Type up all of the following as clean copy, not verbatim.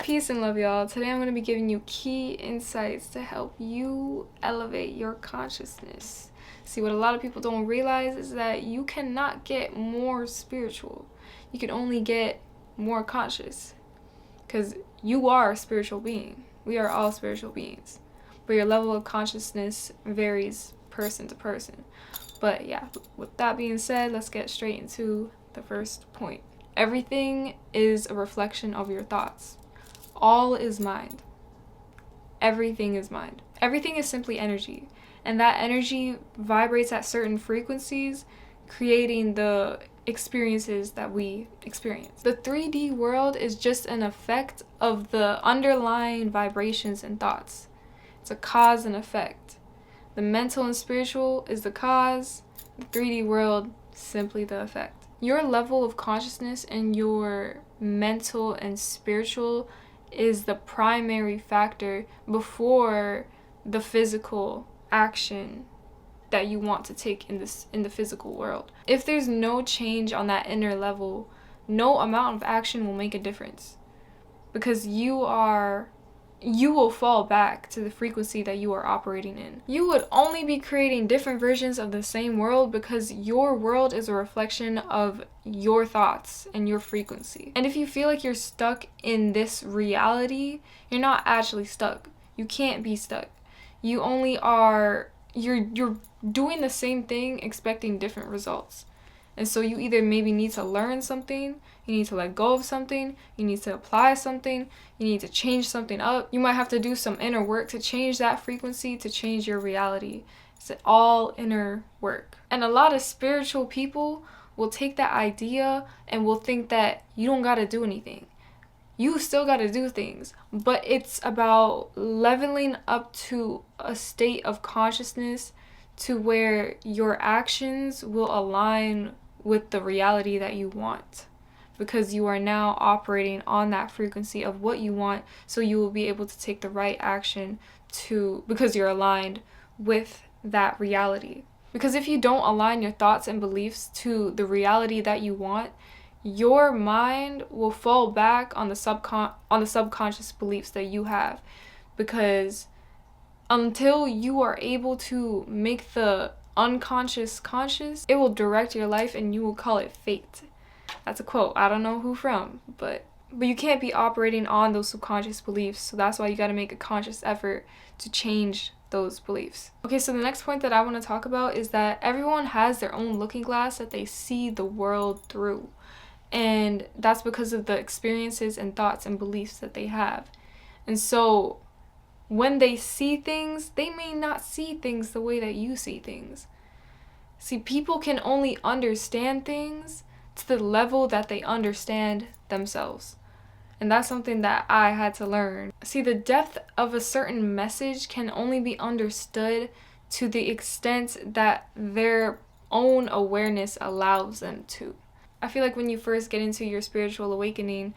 Peace and love, y'all. Today I'm going to be giving you key insights to help you elevate your consciousness. See, what a lot of people don't realize is that you cannot get more spiritual. You can only get more conscious. Because you are a spiritual being. We are all spiritual beings. But your level of consciousness varies person to person. But yeah, with that being said, let's get straight into the first point. Everything is a reflection of your thoughts. All is mind. Everything is mind. Everything is simply energy. And that energy vibrates at certain frequencies, creating the experiences that we experience. The 3D world is just an effect of the underlying vibrations and thoughts. It's a cause and effect. The mental and spiritual is the cause, the 3D world simply the effect. Your level of consciousness and your mental and spiritual is the primary factor before the physical action that you want to take in the physical world. If there's no change on that inner level, no amount of action will make a difference, because you will fall back to the frequency that you are operating in. You would only be creating different versions of the same world because your world is a reflection of your thoughts and your frequency. And if you feel like you're stuck in this reality, you're not actually stuck. You can't be stuck. You only are, you're doing the same thing expecting different results. And so you either maybe need to learn something, you need to let go of something, you need to apply something, you need to change something up. You might have to do some inner work to change that frequency, to change your reality. It's all inner work. And a lot of spiritual people will take that idea and will think that you don't gotta do anything. You still gotta do things, but it's about leveling up to a state of consciousness to where your actions will align with the reality that you want, because you are now operating on that frequency of what you want, so you will be able to take the right action because you're aligned with that reality. Because if you don't align your thoughts and beliefs to the reality that you want, your mind will fall back on the subconscious beliefs that you have, because until you are able to make the unconscious conscious, it will direct your life and you will call it fate. That's a quote. I don't know who from, but you can't be operating on those subconscious beliefs, so that's why you got to make a conscious effort to change those beliefs. Okay, so the next point that I want to talk about is that everyone has their own looking glass that they see the world through. And that's because of the experiences and thoughts and beliefs that they have. And so when they see things, they may not see things the way that you see things. See, people can only understand things to the level that they understand themselves. And that's something that I had to learn. See, the depth of a certain message can only be understood to the extent that their own awareness allows them to. I feel like when you first get into your spiritual awakening,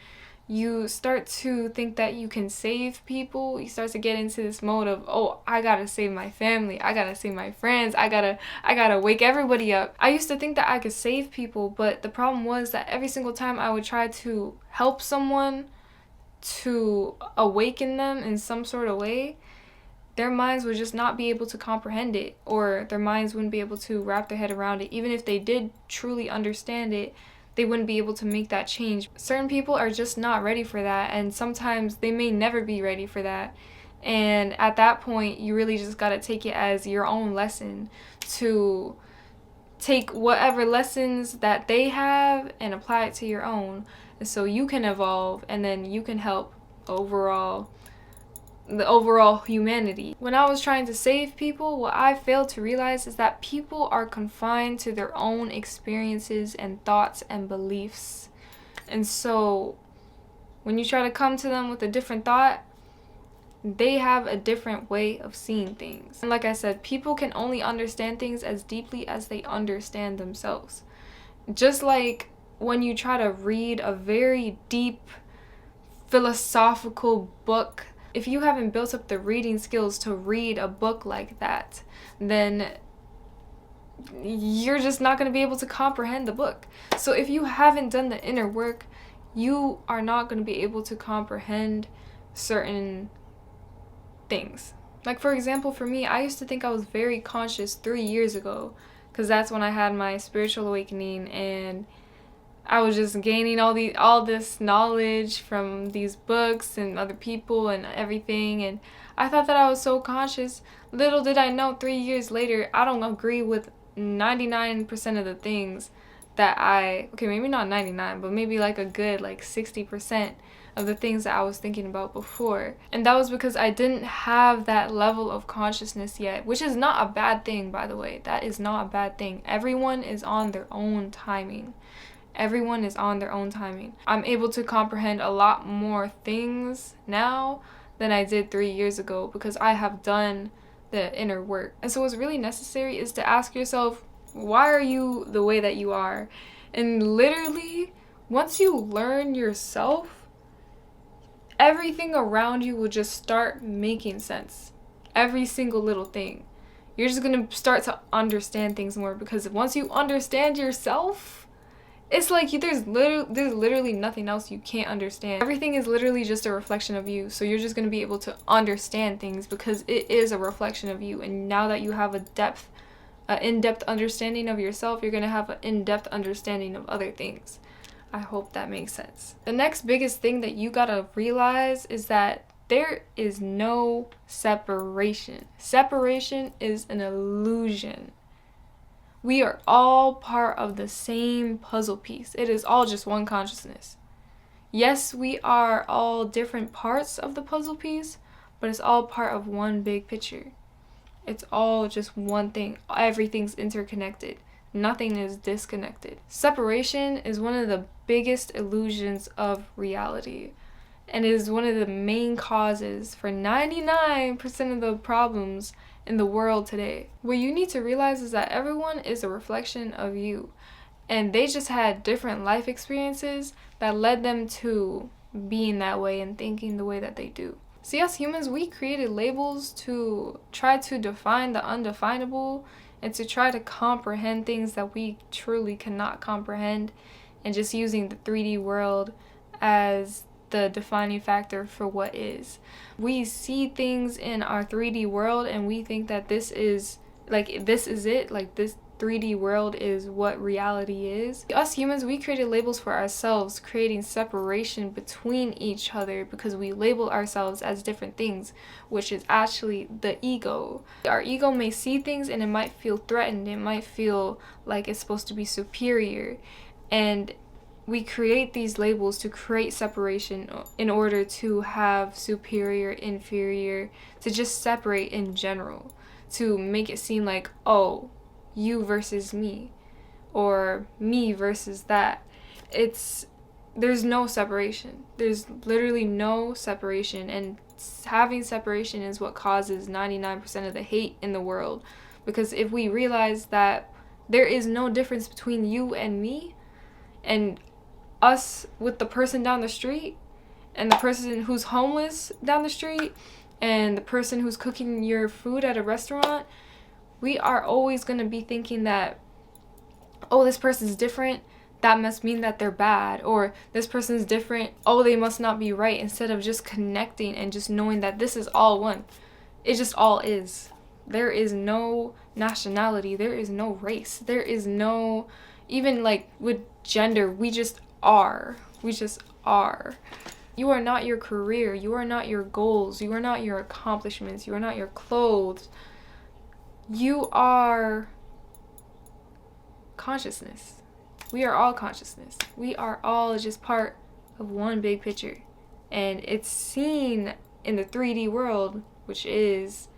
you start to think that you can save people. You start to get into this mode of, oh, I gotta save my family, I gotta save my friends, I gotta wake everybody up. I used to think that I could save people, but the problem was that every single time I would try to help someone, to awaken them in some sort of way, their minds would just not be able to comprehend it, or their minds wouldn't be able to wrap their head around it. Even if they did truly understand it, they wouldn't be able to make that change. Certain people are just not ready for that, and sometimes they may never be ready for that. And at that point, you really just gotta take it as your own lesson, to take whatever lessons that they have and apply it to your own, so you can evolve, and then you can help the overall humanity. When I was trying to save people, what I failed to realize is that people are confined to their own experiences and thoughts and beliefs. And so when you try to come to them with a different thought, they have a different way of seeing things. And like I said, people can only understand things as deeply as they understand themselves. Just like when you try to read a very deep philosophical book, if you haven't built up the reading skills to read a book like that, then you're just not going to be able to comprehend the book. So if you haven't done the inner work, you are not going to be able to comprehend certain things. Like, for example, for me, I used to think I was very conscious 3 years ago, because that's when I had my spiritual awakening, and I was just gaining all this knowledge from these books and other people and everything, and I thought that I was so conscious. Little did I know, 3 years later, I don't agree with 99% of the things that okay, maybe not 99, but maybe like a good 60% of the things that I was thinking about before. And that was because I didn't have that level of consciousness yet, which is not a bad thing, by the way. That is not a bad thing. Everyone is on their own timing. Everyone is on their own timing. I'm able to comprehend a lot more things now than I did 3 years ago because I have done the inner work. And so what's really necessary is to ask yourself, why are you the way that you are? And literally, once you learn yourself, everything around you will just start making sense. Every single little thing. You're just going to start to understand things more, because once you understand yourself, it's like there's literally nothing else you can't understand. Everything is literally just a reflection of you. So you're just going to be able to understand things because it is a reflection of you. And now that you have an in-depth understanding of yourself, you're going to have an in-depth understanding of other things. I hope that makes sense. The next biggest thing that you got to realize is that there is no separation. Separation is an illusion. We are all part of the same puzzle piece. It is all just one consciousness. Yes, we are all different parts of the puzzle piece, but it's all part of one big picture. It's all just one thing. Everything's interconnected. Nothing is disconnected. Separation is one of the biggest illusions of reality, and is one of the main causes for 99% of the problems in the world today. What you need to realize is that everyone is a reflection of you, and they just had different life experiences that led them to being that way and thinking the way that they do. See, us humans, we created labels to try to define the undefinable and to try to comprehend things that we truly cannot comprehend, and just using the 3D world as the defining factor for what is. We see things in our 3D world and we think that this is it, like this 3D world is what reality is. Us humans, we created labels for ourselves, creating separation between each other because we label ourselves as different things, which is actually the ego. Our ego may see things and it might feel threatened, it might feel like it's supposed to be superior, and we create these labels to create separation in order to have superior, inferior, to just separate in general, to make it seem like, oh, you versus me, or me versus that. There's no separation. There's literally no separation, and having separation is what causes 99% of the hate in the world. Because if we realize that there is no difference between you and me, and us with the person down the street, and the person who's homeless down the street, and the person who's cooking your food at a restaurant, we are always going to be thinking that, oh, this person's different, that must mean that they're bad, or this person's different, oh, they must not be right, instead of just connecting and just knowing that this is all one. It just all is. There is no nationality, there is no race, there is no, even like with gender, we just are. We just are. You are not your career. You are not your goals. You are not your accomplishments. You are not your clothes. You are consciousness. We are all consciousness. We are all just part of one big picture. And it's seen in the 3D world, which is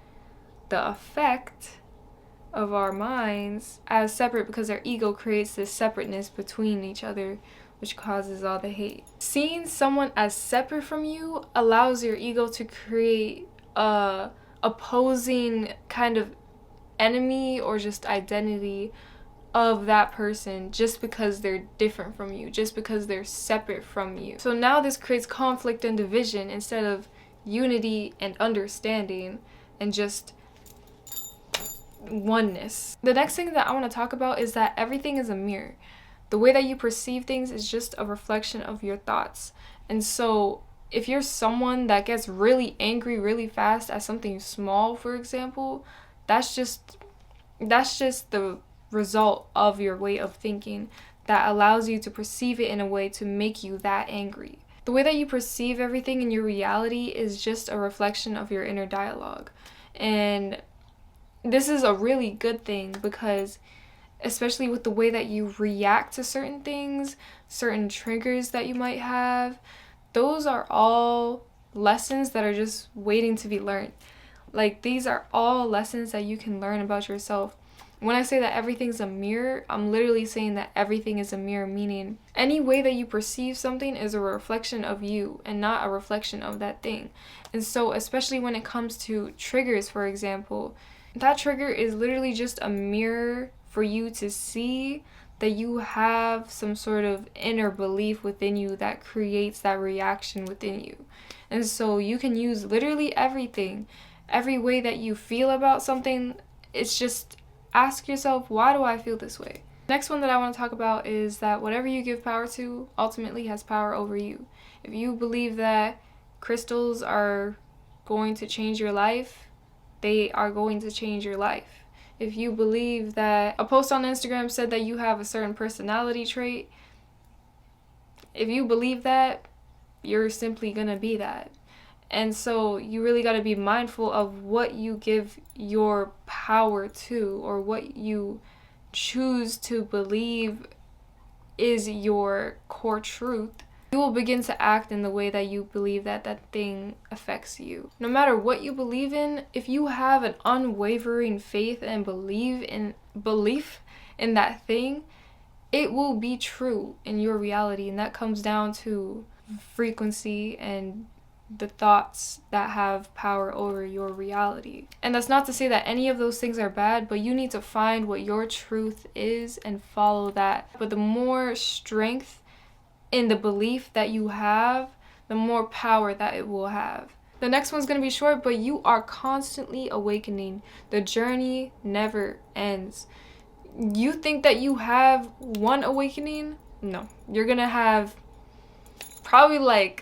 the effect of our minds, as separate because our ego creates this separateness between each other, which causes all the hate. Seeing someone as separate from you allows your ego to create a opposing kind of enemy or just identity of that person just because they're different from you, just because they're separate from you. So now this creates conflict and division instead of unity and understanding and just oneness. The next thing that I want to talk about is that everything is a mirror. The way that you perceive things is just a reflection of your thoughts. And so if you're someone that gets really angry really fast at something small, for example, that's just the result of your way of thinking that allows you to perceive it in a way to make you that angry. The way that you perceive everything in your reality is just a reflection of your inner dialogue. And this is a really good thing because especially with the way that you react to certain things, certain triggers that you might have, those are all lessons that are just waiting to be learned. Like, these are all lessons that you can learn about yourself. When I say that everything's a mirror, I'm literally saying that everything is a mirror, meaning any way that you perceive something is a reflection of you and not a reflection of that thing. And so, especially when it comes to triggers, for example, that trigger is literally just a mirror for you to see that you have some sort of inner belief within you that creates that reaction within you. And so you can use literally everything, every way that you feel about something. It's just ask yourself, why do I feel this way? Next one that I want to talk about is that whatever you give power to ultimately has power over you. If you believe that crystals are going to change your life, they are going to change your life. If you believe that a post on Instagram said that you have a certain personality trait, if you believe that, you're simply gonna be that. And so you really got to be mindful of what you give your power to, or what you choose to believe is your core truth. You will begin to act in the way that you believe that that thing affects you. No matter what you believe in, if you have an unwavering faith and belief in that thing, it will be true in your reality. And that comes down to frequency and the thoughts that have power over your reality. And that's not to say that any of those things are bad, but you need to find what your truth is and follow that. But the more strength in the belief that you have, the more power that it will have. The next one's going to be short, but you are constantly awakening. The journey never ends. You think that you have one awakening? No. You're going to have probably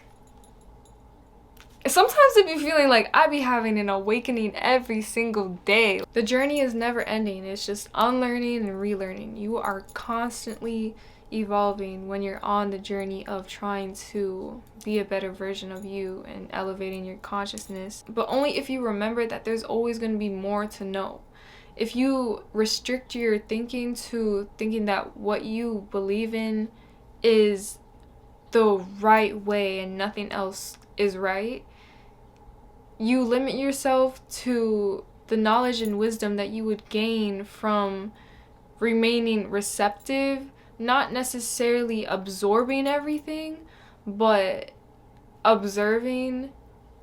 sometimes it be feeling like I be having an awakening every single day. The journey is never ending. It's just unlearning and relearning. You are constantly evolving when you're on the journey of trying to be a better version of you and elevating your consciousness. But only if you remember that there's always going to be more to know. If you restrict your thinking to thinking that what you believe in is the right way and nothing else is right, you limit yourself to the knowledge and wisdom that you would gain from remaining receptive, not necessarily absorbing everything, but observing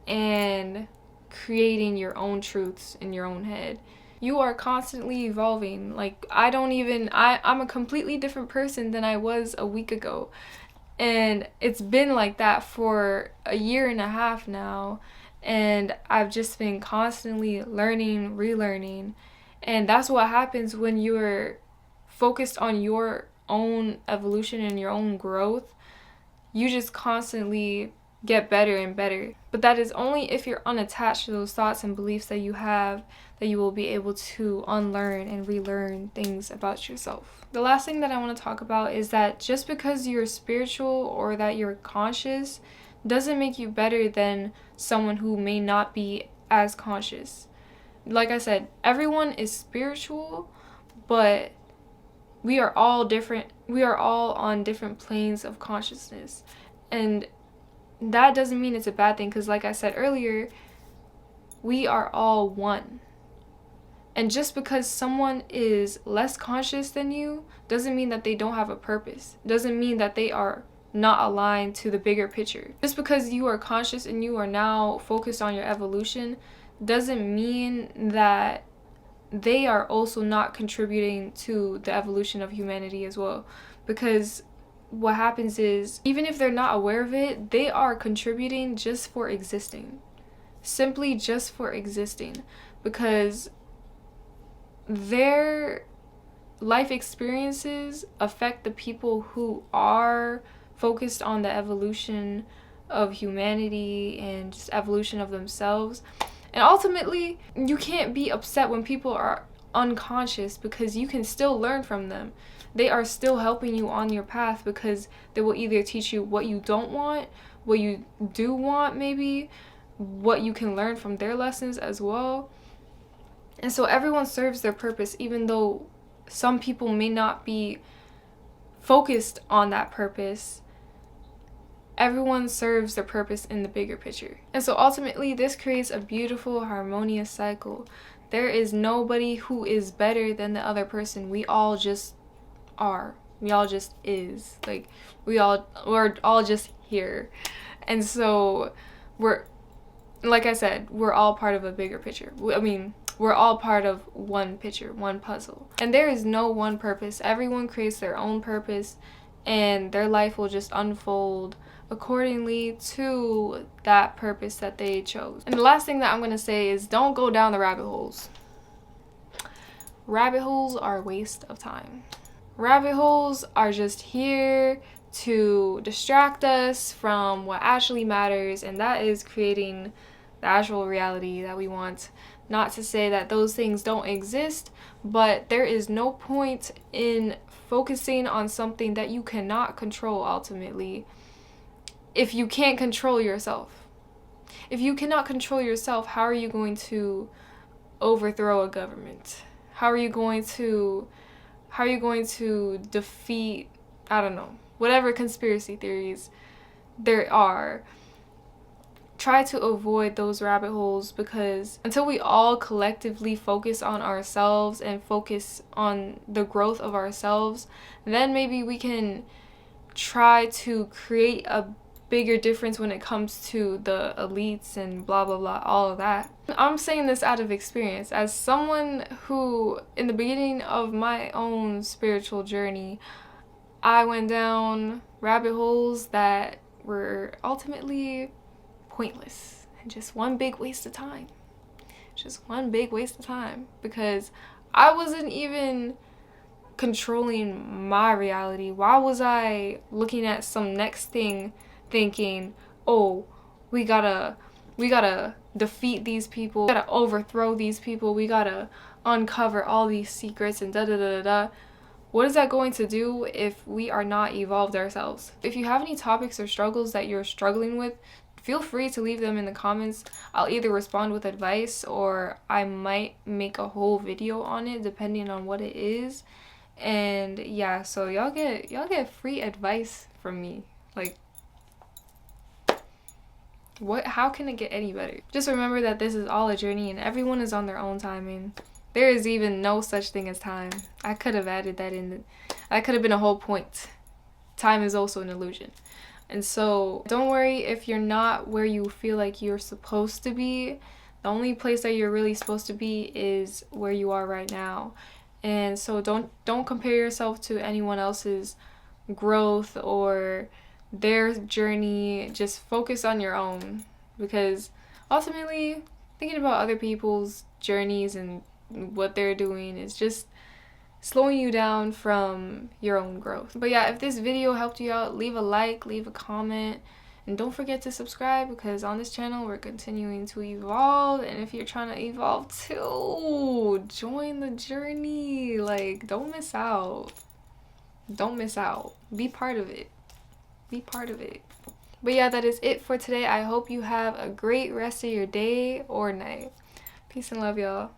and creating your own truths in your own head. You are constantly evolving. I'm a completely different person than I was a week ago. And it's been like that for a year and a half now. And I've just been constantly learning, relearning. And that's what happens when you're focused on your own evolution and your own growth. You just constantly get better and better. But that is only if you're unattached to those thoughts and beliefs that you have, that you will be able to unlearn and relearn things about yourself. The last thing that I want to talk about is that just because you're spiritual or that you're conscious doesn't make you better than someone who may not be as conscious. Like I said, everyone is spiritual, but we are all different. We are all on different planes of consciousness. And that doesn't mean it's a bad thing, because like I said earlier, we are all one. And just because someone is less conscious than you doesn't mean that they don't have a purpose. Doesn't mean that they are not aligned to the bigger picture. Just because you are conscious and you are now focused on your evolution doesn't mean that they are also not contributing to the evolution of humanity as well. Because what happens is, even if they're not aware of it, they are contributing just for existing. Simply just for existing. Because their life experiences affect the people who are focused on the evolution of humanity and just evolution of themselves. And ultimately, you can't be upset when people are unconscious, because you can still learn from them. They are still helping you on your path, because they will either teach you what you don't want, what you do want, maybe what you can learn from their lessons as well. And so everyone serves their purpose, even though some people may not be focused on that purpose. Everyone serves their purpose in the bigger picture. And so ultimately, this creates a beautiful, harmonious cycle. There is nobody who is better than the other person. We all just are. We all just is. Like, we're all just here. And so like I said, we're all part of a bigger picture. We're all part of one picture, one puzzle. And there is no one purpose. Everyone creates their own purpose, and their life will just unfold accordingly to that purpose that they chose. And the last thing that I'm going to say is, don't go down the rabbit holes. Rabbit holes are a waste of time. Rabbit holes are just here to distract us from what actually matters, and that is creating the actual reality that we want. Not to say that those things don't exist, but there is no point in focusing on something that you cannot control ultimately if you can't control yourself. If you cannot control yourself, how are you going to overthrow a government? How are you going to defeat, I don't know, whatever conspiracy theories there are? Try to avoid those rabbit holes, because until we all collectively focus on ourselves and focus on the growth of ourselves, then maybe we can try to create a bigger difference when it comes to the elites and blah blah blah, all of that. I'm saying this out of experience as someone who, in the beginning of my own spiritual journey, I went down rabbit holes that were ultimately pointless and just one big waste of time. Just one big waste of time, because I wasn't even controlling my reality. Why was I looking at some next thing thinking, oh, we gotta defeat these people, we gotta overthrow these people, we gotta uncover all these secrets and da da da da da. What is that going to do if we are not evolved ourselves? If you have any topics or struggles that you're struggling with, feel free to leave them in the comments. I'll either respond with advice, or I might make a whole video on it depending on what it is. And yeah, so y'all get free advice from me. Like, how can it get any better? Just remember that this is all a journey, and everyone is on their own timing. There is even no such thing as time. I could have added that in. That could have been a whole point. Time is also an illusion. And so don't worry if you're not where you feel like you're supposed to be. The only place that you're really supposed to be is where you are right now. And so don't compare yourself to anyone else's growth or their journey. Just focus on your own, because ultimately thinking about other people's journeys and what they're doing is just slowing you down from your own growth. But yeah, if this video helped you out, leave a like, leave a comment, and don't forget to subscribe, because on this channel we're continuing to evolve. And if you're trying to evolve too, join the journey. Like, don't miss out. Don't miss out. Be part of it. Be part of it. But yeah, that is it for today. I hope you have a great rest of your day or night. Peace and love, y'all.